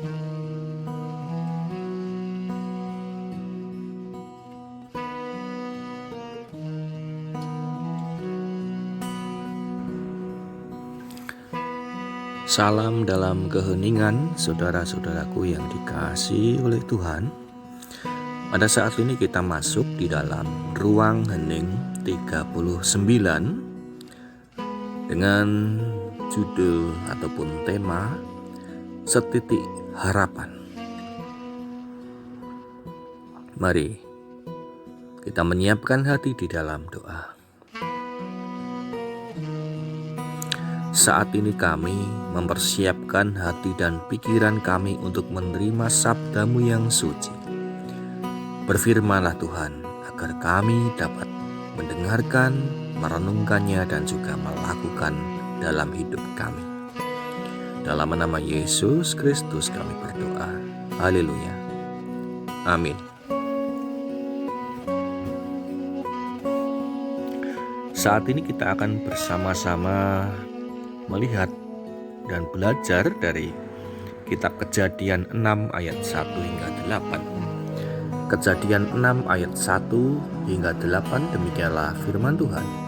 Salam dalam keheningan, saudara-saudaraku yang dikasihi oleh Tuhan. Pada saat ini kita masuk di dalam ruang hening 39 dengan judul ataupun tema Setitik Harapan. Mari kita menyiapkan hati di dalam doa. Saat ini kami mempersiapkan hati dan pikiran kami untuk menerima sabda-Mu yang suci. Berfirmanlah Tuhan, agar kami dapat mendengarkan, merenungkannya, dan juga melakukan dalam hidup kami. Dalam nama Yesus Kristus kami berdoa. Haleluya. Amin. Saat ini kita akan bersama-sama melihat dan belajar dari kitab Kejadian 6 ayat 1 hingga 8. Kejadian 6 ayat 1 hingga 8, demikianlah firman Tuhan.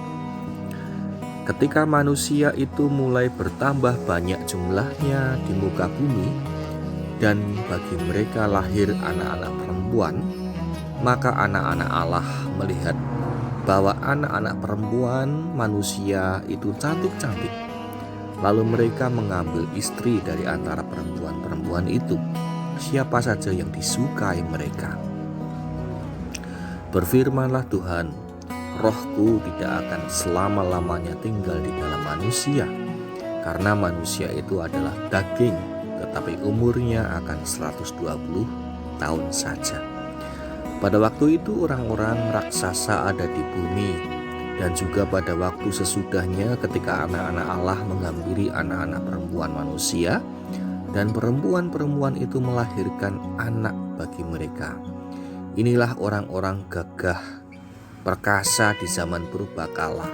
Ketika manusia itu mulai bertambah banyak jumlahnya di muka bumi, dan bagi mereka lahir anak-anak perempuan, maka anak-anak Allah melihat bahwa anak-anak perempuan manusia itu cantik-cantik. Lalu mereka mengambil istri dari antara perempuan-perempuan itu, siapa saja yang disukai mereka. Berfirmanlah Tuhan, Rohku tidak akan selama-lamanya tinggal di dalam manusia, karena manusia itu adalah daging, tetapi umurnya akan 120 tahun saja. Pada waktu itu orang-orang raksasa ada di bumi, dan juga pada waktu sesudahnya ketika anak-anak Allah menghampiri anak-anak perempuan manusia, dan perempuan-perempuan itu melahirkan anak bagi mereka. Inilah orang-orang gagah perkasa di zaman purbakala,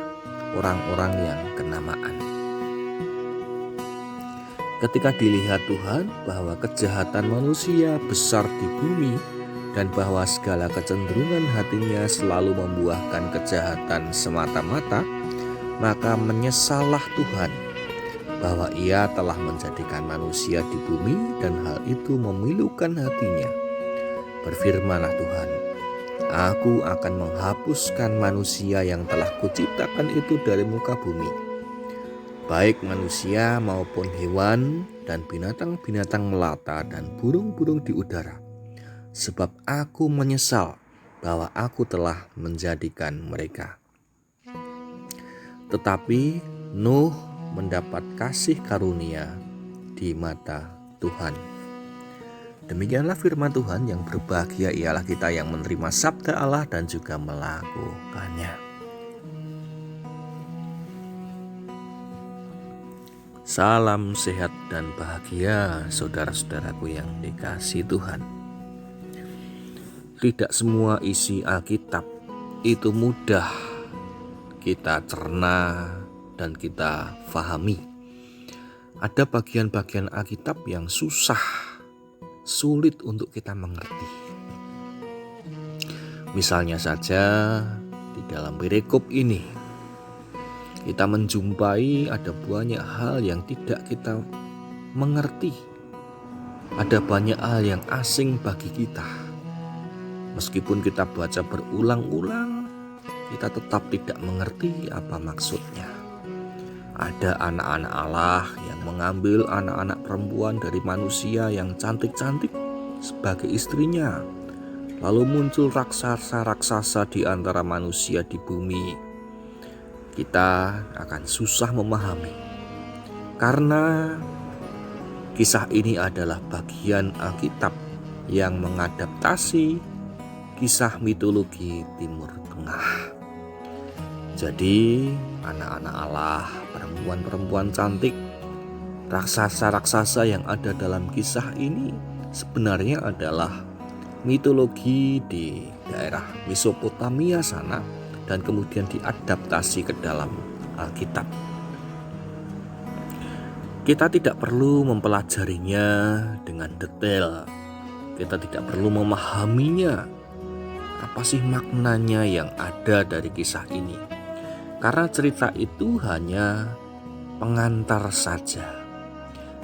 orang-orang yang kenamaan. Ketika dilihat Tuhan bahwa kejahatan manusia besar di bumi, dan bahwa segala kecenderungan hatinya selalu membuahkan kejahatan semata-mata, maka menyesallah Tuhan bahwa Ia telah menjadikan manusia di bumi, dan hal itu memilukan hatinya. Berfirmanlah Tuhan, Aku akan menghapuskan manusia yang telah Kuciptakan itu dari muka bumi, baik manusia maupun hewan dan binatang-binatang melata dan burung-burung di udara. Sebab aku menyesal bahwa aku telah menjadikan mereka. Tetapi Nuh mendapat kasih karunia di mata Tuhan. Demikianlah firman Tuhan. Yang berbahagia ialah kita yang menerima sabda Allah dan juga melakukannya. Salam sehat dan bahagia, saudara-saudaraku yang dikasihi Tuhan. Tidak semua isi Alkitab itu mudah kita cerna dan kita fahami. Ada bagian-bagian Alkitab yang sulit untuk kita mengerti. Misalnya saja di dalam perikop ini, kita menjumpai ada banyak hal yang tidak kita mengerti. Ada banyak hal yang asing bagi kita. Meskipun kita baca berulang-ulang, kita tetap tidak mengerti apa maksudnya. Ada anak-anak Allah yang mengambil anak-anak perempuan dari manusia yang cantik-cantik sebagai istrinya. Lalu muncul raksasa-raksasa di antara manusia di bumi. Kita akan susah memahami, karena kisah ini adalah bagian Alkitab yang mengadaptasi kisah mitologi Timur Tengah. Jadi anak-anak Allah, perempuan-perempuan cantik, raksasa-raksasa yang ada dalam kisah ini sebenarnya adalah mitologi di daerah Mesopotamia sana, dan kemudian diadaptasi ke dalam Alkitab. Kita tidak perlu mempelajarinya dengan detail. Kita tidak perlu memahaminya. Apa sih maknanya yang ada dari kisah ini? Karena cerita itu hanya pengantar saja.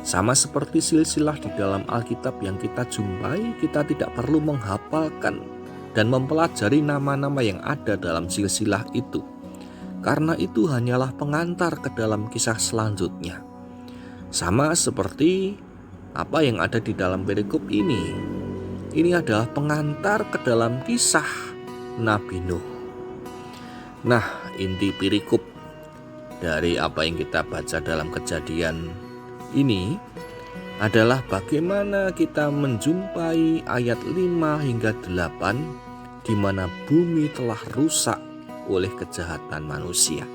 Sama seperti silsilah di dalam Alkitab yang kita jumpai, kita tidak perlu menghafalkan dan mempelajari nama-nama yang ada dalam silsilah itu. Karena itu hanyalah pengantar ke dalam kisah selanjutnya. Sama seperti apa yang ada di dalam perikop ini. Ini adalah pengantar ke dalam kisah Nabi Nuh. Nah, inti perikop dari apa yang kita baca dalam Kejadian ini adalah bagaimana kita menjumpai ayat 5 hingga 8 di mana bumi telah rusak oleh kejahatan manusia.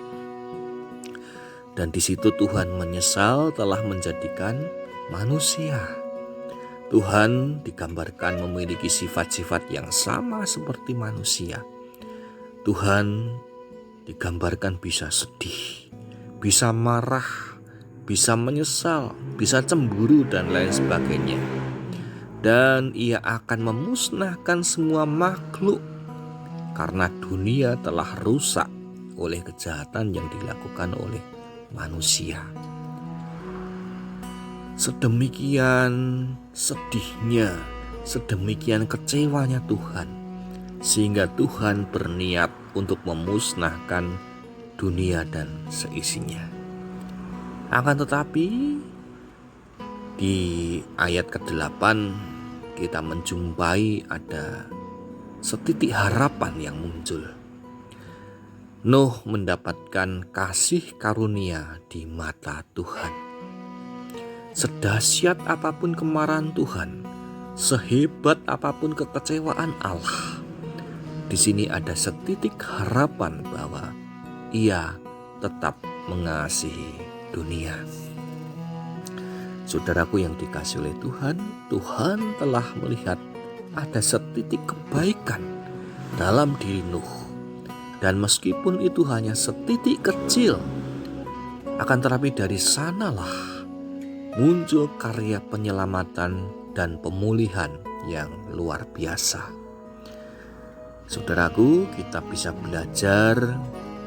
Dan di situ Tuhan menyesal telah menjadikan manusia. Tuhan digambarkan memiliki sifat-sifat yang sama seperti manusia. Tuhan digambarkan bisa sedih, bisa marah, bisa menyesal, bisa cemburu dan lain sebagainya. Dan ia akan memusnahkan semua makhluk karena dunia telah rusak oleh kejahatan yang dilakukan oleh manusia. Sedemikian sedihnya, sedemikian kecewanya Tuhan, sehingga Tuhan berniat untuk memusnahkan dunia dan seisinya. Akan tetapi di ayat ke-8 kita menjumpai ada setitik harapan yang muncul. Nuh mendapatkan kasih karunia di mata Tuhan. Sedahsyat apapun kemarahan Tuhan, sehebat apapun kekecewaan Allah, di sini ada setitik harapan bahwa Ia tetap mengasihi dunia. Saudaraku yang dikasihi oleh Tuhan, Tuhan telah melihat ada setitik kebaikan dalam diri Nuh. Dan meskipun itu hanya setitik kecil, akan tetapi dari sanalah muncul karya penyelamatan dan pemulihan yang luar biasa. Saudaraku, kita bisa belajar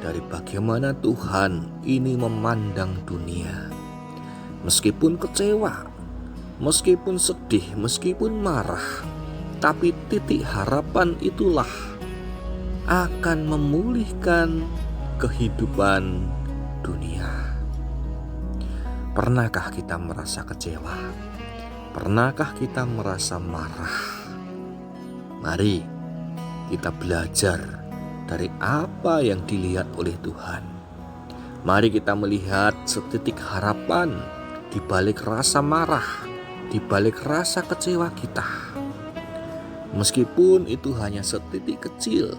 dari bagaimana Tuhan ini memandang dunia. Meskipun kecewa, meskipun sedih, meskipun marah, tapi titik harapan itulah akan memulihkan kehidupan dunia. Pernahkah kita merasa kecewa? Pernahkah kita merasa marah? Mari kita belajar dari apa yang dilihat oleh Tuhan. Mari kita melihat setitik harapan di balik rasa marah, di balik rasa kecewa kita. Meskipun itu hanya setitik kecil,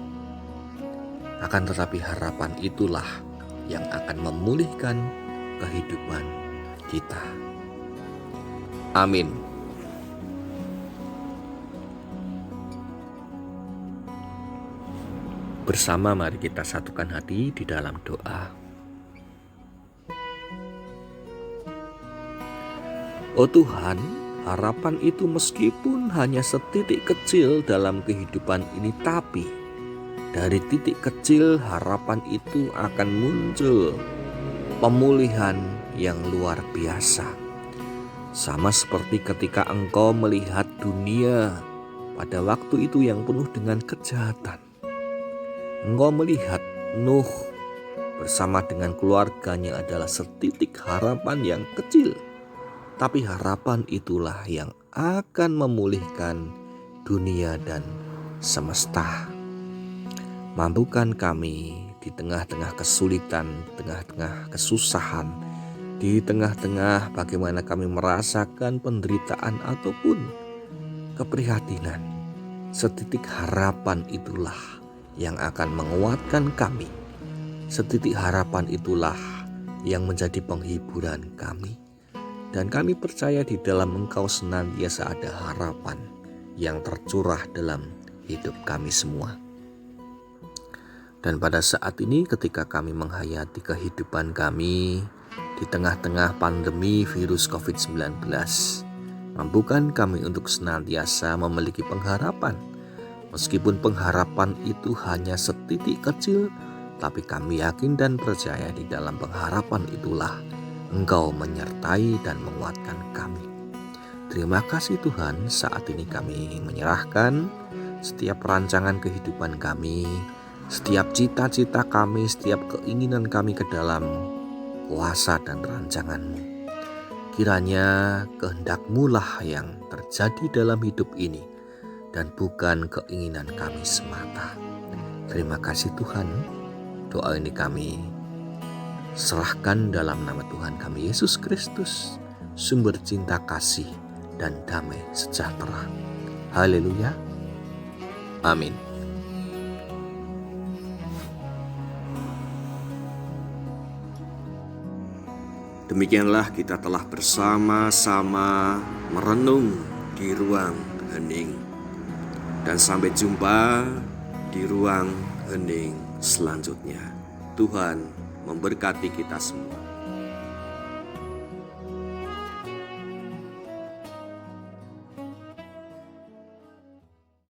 akan tetapi harapan itulah yang akan memulihkan kehidupan kita. Amin. Bersama mari kita satukan hati di dalam doa. Oh Tuhan, harapan itu meskipun hanya setitik kecil dalam kehidupan ini, tapi dari titik kecil harapan itu akan muncul pemulihan yang luar biasa. Sama seperti ketika Engkau melihat dunia pada waktu itu yang penuh dengan kejahatan. Engkau melihat Nuh bersama dengan keluarganya adalah setitik harapan yang kecil. Tapi harapan itulah yang akan memulihkan dunia dan semesta. Mampukan kami di tengah-tengah kesulitan, di tengah-tengah kesusahan, di tengah-tengah bagaimana kami merasakan penderitaan ataupun keprihatinan. Setitik harapan itulah yang akan menguatkan kami. Setitik harapan itulah yang menjadi penghiburan kami. Dan kami percaya di dalam Engkau senantiasa ada harapan yang tercurah dalam hidup kami semua. Dan pada saat ini ketika kami menghayati kehidupan kami, Di tengah-tengah pandemi virus COVID-19, mampukan kami untuk senantiasa memiliki pengharapan. Meskipun pengharapan itu hanya setitik kecil, tapi kami yakin dan percaya di dalam pengharapan itulah Engkau menyertai dan menguatkan kami. Terima kasih Tuhan, saat ini kami menyerahkan setiap rancangan kehidupan kami, setiap cita-cita kami, setiap keinginan kami ke dalam kuasa dan rancangan-Mu. Kiranya kehendak-Mu lah yang terjadi dalam hidup ini dan bukan keinginan kami semata. Terima kasih Tuhan. Doa ini kami serahkan dalam nama Tuhan kami Yesus Kristus, sumber cinta kasih dan damai sejahtera. Haleluya. Amin. Demikianlah kita telah bersama-sama merenung di ruang hening. Dan sampai jumpa di ruang hening selanjutnya. Tuhan memberkati kita semua.